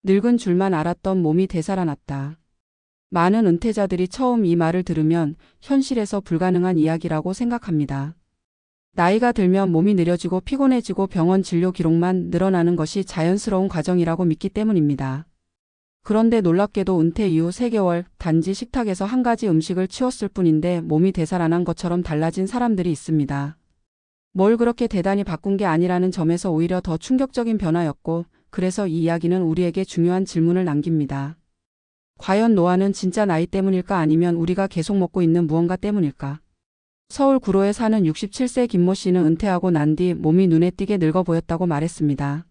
늙은 줄만 알았던 몸이 되살아났다. 많은 은퇴자들이 처음 이 말을 들으면 현실에서 불가능한 이야기라고 생각합니다. 나이가 들면 몸이 느려지고 피곤해지고 병원 진료 기록만 늘어나는 것이 자연스러운 과정이라고 믿기 때문입니다. 그런데 놀랍게도 은퇴 이후 3개월 단지 식탁에서 한 가지 음식을 치웠을 뿐인데 몸이 되살아난 것처럼 달라진 사람들이 있습니다. 뭘 그렇게 대단히 바꾼 게 아니라는 점에서 오히려 더 충격적인 변화였고, 그래서 이 이야기는 우리에게 중요한 질문을 남깁니다. 과연 노화는 진짜 나이 때문일까, 아니면 우리가 계속 먹고 있는 무언가 때문일까? 서울 구로에 사는 67세 김모 씨는 은퇴하고 난 뒤 몸이 눈에 띄게 늙어 보였다고 말했습니다.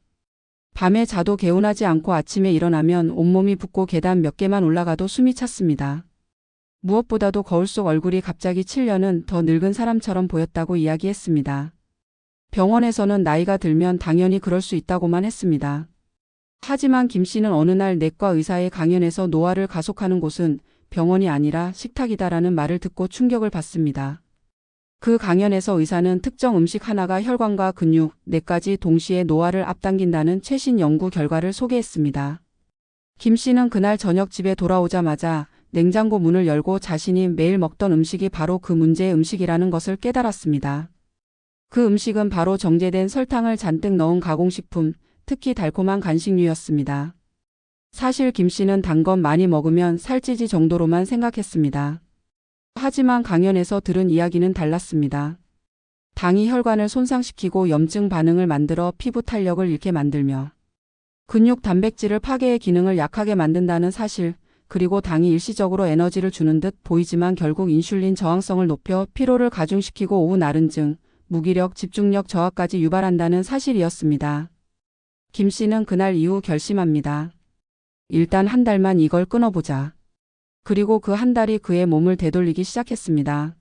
밤에 자도 개운하지 않고 아침에 일어나면 온몸이 붓고 계단 몇 개만 올라가도 숨이 찼습니다. 무엇보다도 거울 속 얼굴이 갑자기 7년은 더 늙은 사람처럼 보였다고 이야기했습니다. 병원에서는 나이가 들면 당연히 그럴 수 있다고만 했습니다. 하지만 김 씨는 어느 날 내과 의사의 강연에서 노화를 가속하는 곳은 병원이 아니라 식탁이다라는 말을 듣고 충격을 받습니다. 그 강연에서 의사는 특정 음식 하나가 혈관과 근육, 뇌까지 동시에 노화를 앞당긴다는 최신 연구 결과를 소개했습니다. 김 씨는 그날 저녁 집에 돌아오자마자 냉장고 문을 열고 자신이 매일 먹던 음식이 바로 그 문제의 음식이라는 것을 깨달았습니다. 그 음식은 바로 정제된 설탕을 잔뜩 넣은 가공식품, 특히 달콤한 간식류였습니다. 사실 김 씨는 단 건 많이 먹으면 살찌지 정도로만 생각했습니다. 하지만 강연에서 들은 이야기는 달랐습니다. 당이 혈관을 손상시키고 염증 반응을 만들어 피부 탄력을 잃게 만들며 근육 단백질을 파괴해 기능을 약하게 만든다는 사실, 그리고 당이 일시적으로 에너지를 주는 듯 보이지만 결국 인슐린 저항성을 높여 피로를 가중시키고 오후 나른증, 무기력, 집중력 저하까지 유발한다는 사실이었습니다. 김 씨는 그날 이후 결심합니다. 일단 한 달만 이걸 끊어보자. 그리고 그 한 달이 그의 몸을 되돌리기 시작했습니다.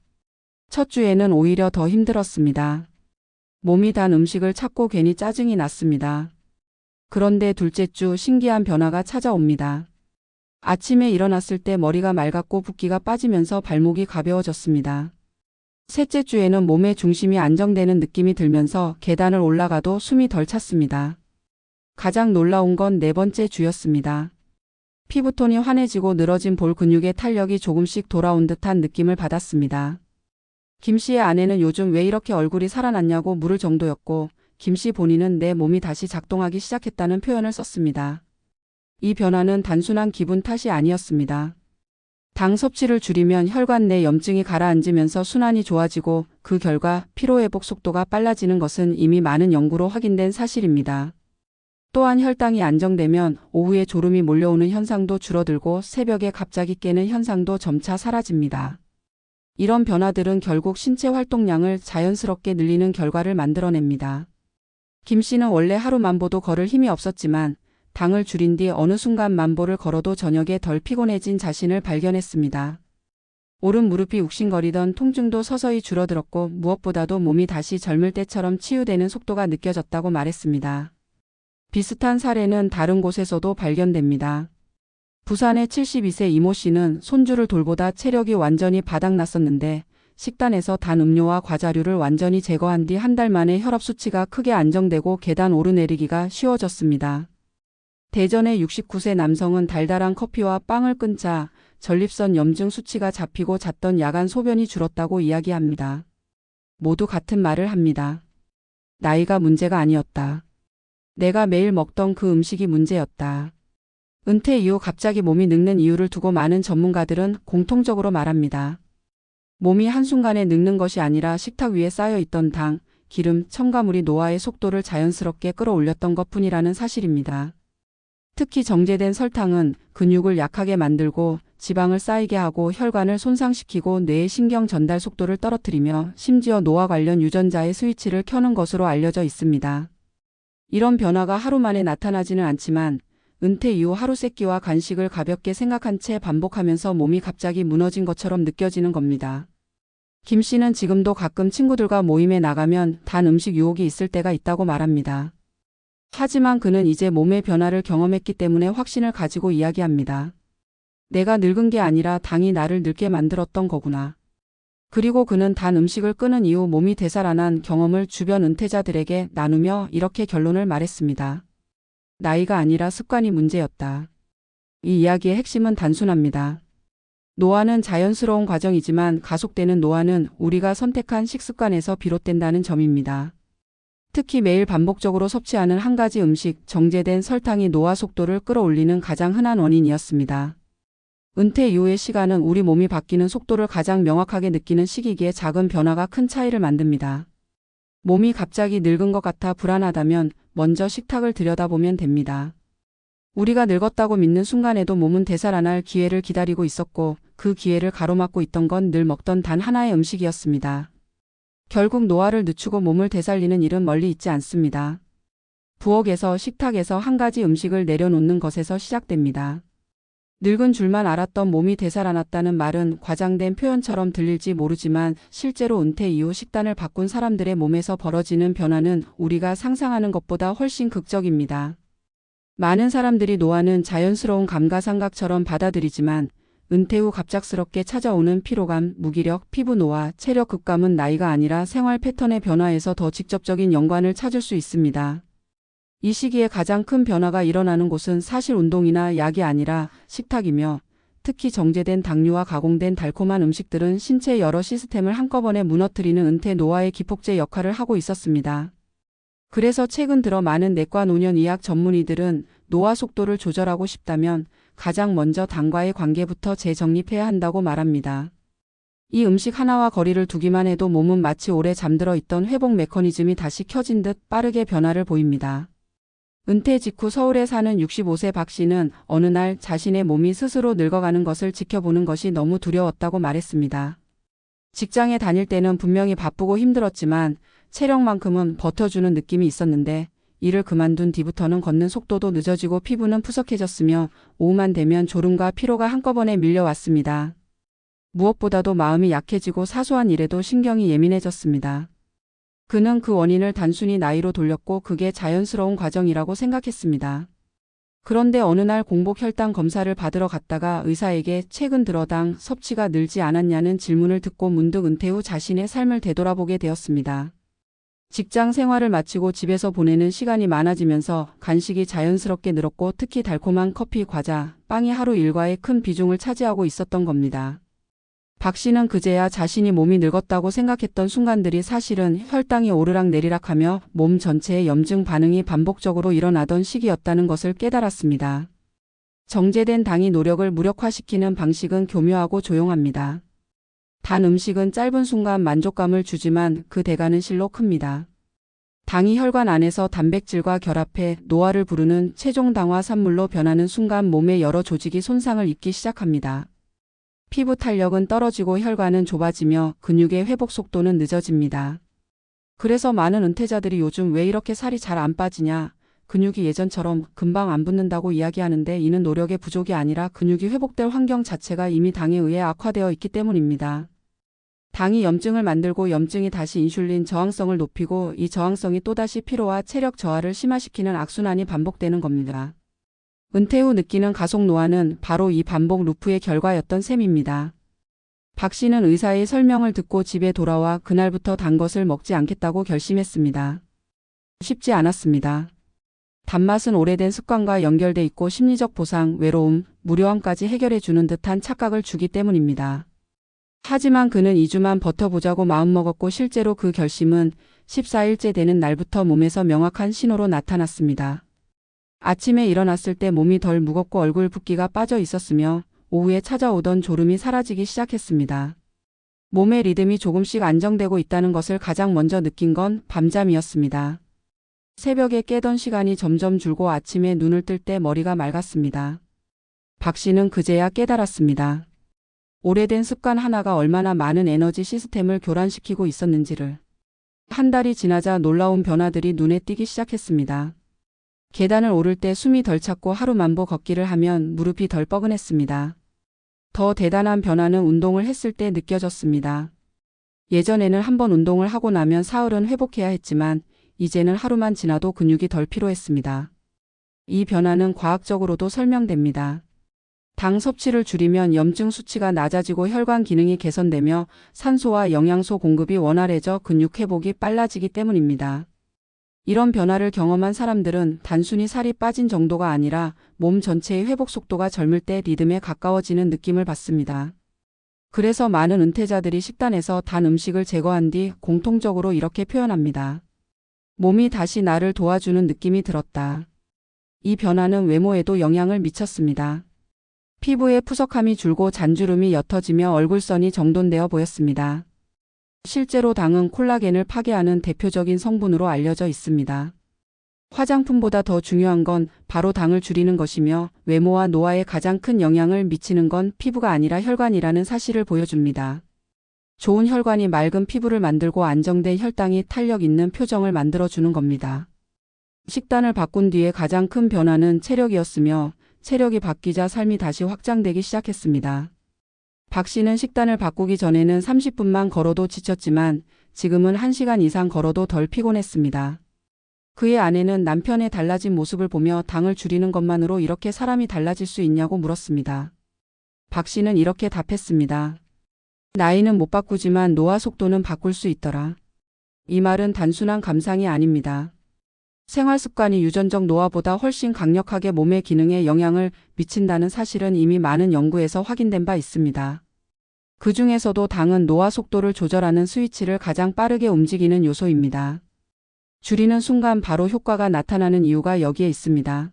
첫 주에는 오히려 더 힘들었습니다. 몸이 단 음식을 찾고 괜히 짜증이 났습니다. 그런데 둘째 주 신기한 변화가 찾아옵니다. 아침에 일어났을 때 머리가 맑았고 붓기가 빠지면서 발목이 가벼워졌습니다. 셋째 주에는 몸의 중심이 안정되는 느낌이 들면서 계단을 올라가도 숨이 덜 찼습니다. 가장 놀라운 건 네 번째 주였습니다. 피부톤이 환해지고 늘어진 볼 근육의 탄력이 조금씩 돌아온 듯한 느낌을 받았습니다. 김 씨의 아내는 요즘 왜 이렇게 얼굴이 살아났냐고 물을 정도였고, 김 씨 본인은 내 몸이 다시 작동하기 시작했다는 표현을 썼습니다. 이 변화는 단순한 기분 탓이 아니었습니다. 당 섭취를 줄이면 혈관 내 염증이 가라앉으면서 순환이 좋아지고 그 결과 피로회복 속도가 빨라지는 것은 이미 많은 연구로 확인된 사실입니다. 또한 혈당이 안정되면 오후에 졸음이 몰려오는 현상도 줄어들고 새벽에 갑자기 깨는 현상도 점차 사라집니다. 이런 변화들은 결국 신체 활동량을 자연스럽게 늘리는 결과를 만들어냅니다. 김 씨는 원래 하루 만보도 걸을 힘이 없었지만 당을 줄인 뒤 어느 순간 만보를 걸어도 저녁에 덜 피곤해진 자신을 발견했습니다. 오른 무릎이 욱신거리던 통증도 서서히 줄어들었고 무엇보다도 몸이 다시 젊을 때처럼 치유되는 속도가 느껴졌다고 말했습니다. 비슷한 사례는 다른 곳에서도 발견됩니다. 부산의 72세 이모 씨는 손주를 돌보다 체력이 완전히 바닥났었는데 식단에서 단 음료와 과자류를 완전히 제거한 뒤 한 달 만에 혈압 수치가 크게 안정되고 계단 오르내리기가 쉬워졌습니다. 대전의 69세 남성은 달달한 커피와 빵을 끊자 전립선 염증 수치가 잡히고 잦던 야간 소변이 줄었다고 이야기합니다. 모두 같은 말을 합니다. 나이가 문제가 아니었다. 내가 매일 먹던 그 음식이 문제였다. 은퇴 이후 갑자기 몸이 늙는 이유를 두고 많은 전문가들은 공통적으로 말합니다. 몸이 한순간에 늙는 것이 아니라 식탁 위에 쌓여있던 당, 기름, 첨가물이 노화의 속도를 자연스럽게 끌어올렸던 것뿐이라는 사실입니다. 특히 정제된 설탕은 근육을 약하게 만들고 지방을 쌓이게 하고 혈관을 손상시키고 뇌의 신경 전달 속도를 떨어뜨리며 심지어 노화 관련 유전자의 스위치를 켜는 것으로 알려져 있습니다. 이런 변화가 하루 만에 나타나지는 않지만 은퇴 이후 하루 세끼와 간식을 가볍게 생각한 채 반복하면서 몸이 갑자기 무너진 것처럼 느껴지는 겁니다. 김 씨는 지금도 가끔 친구들과 모임에 나가면 단 음식 유혹이 있을 때가 있다고 말합니다. 하지만 그는 이제 몸의 변화를 경험했기 때문에 확신을 가지고 이야기합니다. 내가 늙은 게 아니라 당이 나를 늙게 만들었던 거구나. 그리고 그는 단 음식을 끊은 이후 몸이 되살아난 경험을 주변 은퇴자들에게 나누며 이렇게 결론을 말했습니다. 나이가 아니라 습관이 문제였다. 이 이야기의 핵심은 단순합니다. 노화는 자연스러운 과정이지만 가속되는 노화는 우리가 선택한 식습관에서 비롯된다는 점입니다. 특히 매일 반복적으로 섭취하는 한 가지 음식, 정제된 설탕이 노화 속도를 끌어올리는 가장 흔한 원인이었습니다. 은퇴 이후의 시간은 우리 몸이 바뀌는 속도를 가장 명확하게 느끼는 시기기에 작은 변화가 큰 차이를 만듭니다. 몸이 갑자기 늙은 것 같아 불안하다면 먼저 식탁을 들여다보면 됩니다. 우리가 늙었다고 믿는 순간에도 몸은 되살아날 기회를 기다리고 있었고 그 기회를 가로막고 있던 건 늘 먹던 단 하나의 음식이었습니다. 결국 노화를 늦추고 몸을 되살리는 일은 멀리 있지 않습니다. 부엌에서 식탁에서 한 가지 음식을 내려놓는 것에서 시작됩니다. 늙은 줄만 알았던 몸이 되살아났다는 말은 과장된 표현처럼 들릴지 모르지만 실제로 은퇴 이후 식단을 바꾼 사람들의 몸에서 벌어지는 변화는 우리가 상상하는 것보다 훨씬 극적입니다. 많은 사람들이 노화는 자연스러운 감가상각처럼 받아들이지만 은퇴 후 갑작스럽게 찾아오는 피로감, 무기력, 피부 노화, 체력 급감은 나이가 아니라 생활 패턴의 변화에서 더 직접적인 연관을 찾을 수 있습니다. 이 시기에 가장 큰 변화가 일어나는 곳은 사실 운동이나 약이 아니라 식탁이며 특히 정제된 당류와 가공된 달콤한 음식들은 신체의 여러 시스템을 한꺼번에 무너뜨리는 은퇴 노화의 기폭제 역할을 하고 있었습니다. 그래서 최근 들어 많은 내과 노년의학 전문의들은 노화 속도를 조절하고 싶다면 가장 먼저 당과의 관계부터 재정립해야 한다고 말합니다. 이 음식 하나와 거리를 두기만 해도 몸은 마치 오래 잠들어 있던 회복 메커니즘이 다시 켜진 듯 빠르게 변화를 보입니다. 은퇴 직후 서울에 사는 65세 박 씨는 어느 날 자신의 몸이 스스로 늙어가는 것을 지켜보는 것이 너무 두려웠다고 말했습니다. 직장에 다닐 때는 분명히 바쁘고 힘들었지만 체력만큼은 버텨주는 느낌이 있었는데 일을 그만둔 뒤부터는 걷는 속도도 늦어지고 피부는 푸석해졌으며 오후만 되면 졸음과 피로가 한꺼번에 밀려왔습니다. 무엇보다도 마음이 약해지고 사소한 일에도 신경이 예민해졌습니다. 그는 그 원인을 단순히 나이로 돌렸고 그게 자연스러운 과정이라고 생각했습니다. 그런데 어느 날 공복 혈당 검사를 받으러 갔다가 의사에게 최근 들어 당 섭취가 늘지 않았냐는 질문을 듣고 문득 은퇴 후 자신의 삶을 되돌아보게 되었습니다. 직장 생활을 마치고 집에서 보내는 시간이 많아지면서 간식이 자연스럽게 늘었고 특히 달콤한 커피, 과자, 빵이 하루 일과의 큰 비중을 차지하고 있었던 겁니다. 박 씨는 그제야 자신이 몸이 늙었다고 생각했던 순간들이 사실은 혈당이 오르락 내리락하며 몸 전체의 염증 반응이 반복적으로 일어나던 시기였다는 것을 깨달았습니다. 정제된 당이 노력을 무력화시키는 방식은 교묘하고 조용합니다. 단 음식은 짧은 순간 만족감을 주지만 그 대가는 실로 큽니다. 당이 혈관 안에서 단백질과 결합해 노화를 부르는 최종 당화 산물로 변하는 순간 몸의 여러 조직이 손상을 입기 시작합니다. 피부 탄력은 떨어지고 혈관은 좁아지며 근육의 회복 속도는 늦어집니다. 그래서 많은 은퇴자들이 요즘 왜 이렇게 살이 잘 안 빠지냐, 근육이 예전처럼 금방 안 붙는다고 이야기하는데 이는 노력의 부족이 아니라 근육이 회복될 환경 자체가 이미 당에 의해 악화되어 있기 때문입니다. 당이 염증을 만들고 염증이 다시 인슐린 저항성을 높이고 이 저항성이 또다시 피로와 체력 저하를 심화시키는 악순환이 반복되는 겁니다. 은퇴 후 느끼는 가속 노화는 바로 이 반복 루프의 결과였던 셈입니다. 박 씨는 의사의 설명을 듣고 집에 돌아와 그날부터 단 것을 먹지 않겠다고 결심했습니다. 쉽지 않았습니다. 단맛은 오래된 습관과 연결돼 있고 심리적 보상, 외로움, 무료함까지 해결해 주는 듯한 착각을 주기 때문입니다. 하지만 그는 2주만 버텨보자고 마음먹었고 실제로 그 결심은 14일째 되는 날부터 몸에서 명확한 신호로 나타났습니다. 아침에 일어났을 때 몸이 덜 무겁고 얼굴 붓기가 빠져 있었으며 오후에 찾아오던 졸음이 사라지기 시작했습니다. 몸의 리듬이 조금씩 안정되고 있다는 것을 가장 먼저 느낀 건 밤잠이었습니다. 새벽에 깨던 시간이 점점 줄고 아침에 눈을 뜰 때 머리가 맑았습니다. 박 씨는 그제야 깨달았습니다. 오래된 습관 하나가 얼마나 많은 에너지 시스템을 교란시키고 있었는지를. 한 달이 지나자 놀라운 변화들이 눈에 띄기 시작했습니다. 계단을 오를 때 숨이 덜 찼고 하루 만보 걷기를 하면 무릎이 덜 뻐근했습니다. 더 대단한 변화는 운동을 했을 때 느껴졌습니다. 예전에는 한 번 운동을 하고 나면 사흘은 회복해야 했지만 이제는 하루만 지나도 근육이 덜 피로했습니다. 이 변화는 과학적으로도 설명됩니다. 당 섭취를 줄이면 염증 수치가 낮아지고 혈관 기능이 개선되며 산소와 영양소 공급이 원활해져 근육 회복이 빨라지기 때문입니다. 이런 변화를 경험한 사람들은 단순히 살이 빠진 정도가 아니라 몸 전체의 회복 속도가 젊을 때 리듬에 가까워지는 느낌을 받습니다. 그래서 많은 은퇴자들이 식단에서 단 음식을 제거한 뒤 공통적으로 이렇게 표현합니다. 몸이 다시 나를 도와주는 느낌이 들었다. 이 변화는 외모에도 영향을 미쳤습니다. 피부의 푸석함이 줄고 잔주름이 옅어지며 얼굴선이 정돈되어 보였습니다. 실제로 당은 콜라겐을 파괴하는 대표적인 성분으로 알려져 있습니다. 화장품보다 더 중요한 건 바로 당을 줄이는 것이며 외모와 노화에 가장 큰 영향을 미치는 건 피부가 아니라 혈관이라는 사실을 보여줍니다. 좋은 혈관이 맑은 피부를 만들고 안정된 혈당이 탄력 있는 표정을 만들어주는 겁니다. 식단을 바꾼 뒤에 가장 큰 변화는 체력이었으며 체력이 바뀌자 삶이 다시 확장되기 시작했습니다. 박 씨는 식단을 바꾸기 전에는 30분만 걸어도 지쳤지만 지금은 1시간 이상 걸어도 덜 피곤했습니다. 그의 아내는 남편의 달라진 모습을 보며 당을 줄이는 것만으로 이렇게 사람이 달라질 수 있냐고 물었습니다. 박 씨는 이렇게 답했습니다. 나이는 못 바꾸지만 노화 속도는 바꿀 수 있더라. 이 말은 단순한 감상이 아닙니다. 생활 습관이 유전적 노화보다 훨씬 강력하게 몸의 기능에 영향을 미친다는 사실은 이미 많은 연구에서 확인된 바 있습니다. 그 중에서도 당은 노화 속도를 조절하는 스위치를 가장 빠르게 움직이는 요소입니다. 줄이는 순간 바로 효과가 나타나는 이유가 여기에 있습니다.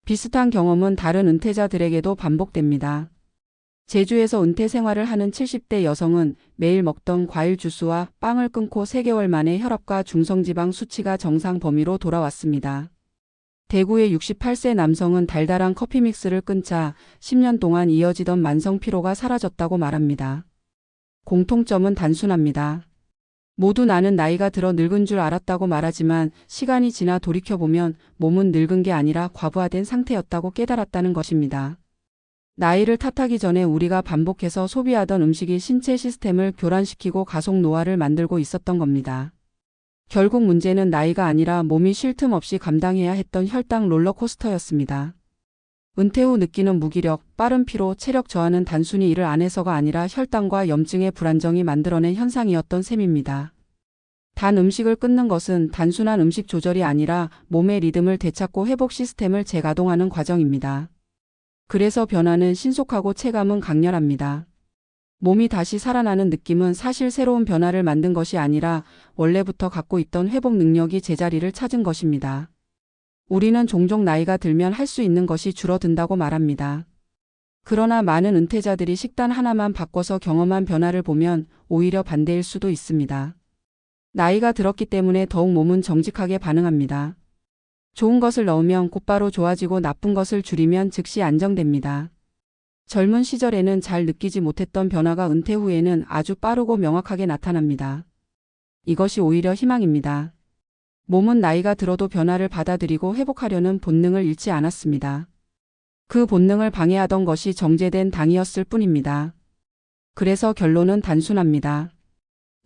비슷한 경험은 다른 은퇴자들에게도 반복됩니다. 제주에서 은퇴 생활을 하는 70대 여성은 매일 먹던 과일 주스와 빵을 끊고 3개월 만에 혈압과 중성지방 수치가 정상 범위로 돌아왔습니다. 대구의 68세 남성은 달달한 커피 믹스를 끊자 10년 동안 이어지던 만성 피로가 사라졌다고 말합니다. 공통점은 단순합니다. 모두 나는 나이가 들어 늙은 줄 알았다고 말하지만 시간이 지나 돌이켜보면 몸은 늙은 게 아니라 과부하된 상태였다고 깨달았다는 것입니다. 나이를 탓하기 전에 우리가 반복해서 소비하던 음식이 신체 시스템을 교란시키고 가속 노화를 만들고 있었던 겁니다. 결국 문제는 나이가 아니라 몸이 쉴 틈 없이 감당해야 했던 혈당 롤러코스터였습니다. 은퇴 후 느끼는 무기력, 빠른 피로, 체력 저하는 단순히 일을 안 해서가 아니라 혈당과 염증의 불안정이 만들어낸 현상이었던 셈입니다. 단 음식을 끊는 것은 단순한 음식 조절이 아니라 몸의 리듬을 되찾고 회복 시스템을 재가동하는 과정입니다. 그래서 변화는 신속하고 체감은 강렬합니다. 몸이 다시 살아나는 느낌은 사실 새로운 변화를 만든 것이 아니라 원래부터 갖고 있던 회복 능력이 제자리를 찾은 것입니다. 우리는 종종 나이가 들면 할 수 있는 것이 줄어든다고 말합니다. 그러나 많은 은퇴자들이 식단 하나만 바꿔서 경험한 변화를 보면 오히려 반대일 수도 있습니다. 나이가 들었기 때문에 더욱 몸은 정직하게 반응합니다. 좋은 것을 넣으면 곧바로 좋아지고 나쁜 것을 줄이면 즉시 안정됩니다. 젊은 시절에는 잘 느끼지 못했던 변화가 은퇴 후에는 아주 빠르고 명확하게 나타납니다. 이것이 오히려 희망입니다. 몸은 나이가 들어도 변화를 받아들이고 회복하려는 본능을 잃지 않았습니다. 그 본능을 방해하던 것이 정제된 당이었을 뿐입니다. 그래서 결론은 단순합니다.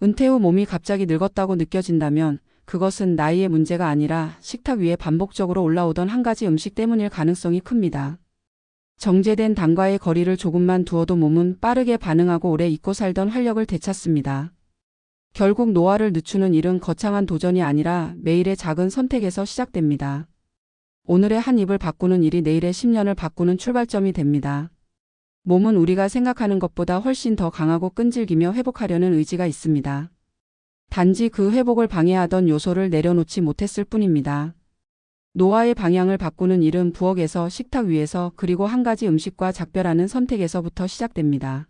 은퇴 후 몸이 갑자기 늙었다고 느껴진다면 그것은 나이의 문제가 아니라 식탁 위에 반복적으로 올라오던 한 가지 음식 때문일 가능성이 큽니다. 정제된 당과의 거리를 조금만 두어도 몸은 빠르게 반응하고 오래 잊고 살던 활력을 되찾습니다. 결국 노화를 늦추는 일은 거창한 도전이 아니라 매일의 작은 선택에서 시작됩니다. 오늘의 한 입을 바꾸는 일이 내일의 10년을 바꾸는 출발점이 됩니다. 몸은 우리가 생각하는 것보다 훨씬 더 강하고 끈질기며 회복하려는 의지가 있습니다. 단지 그 회복을 방해하던 요소를 내려놓지 못했을 뿐입니다. 노화의 방향을 바꾸는 일은 부엌에서, 식탁 위에서, 그리고 한 가지 음식과 작별하는 선택에서부터 시작됩니다.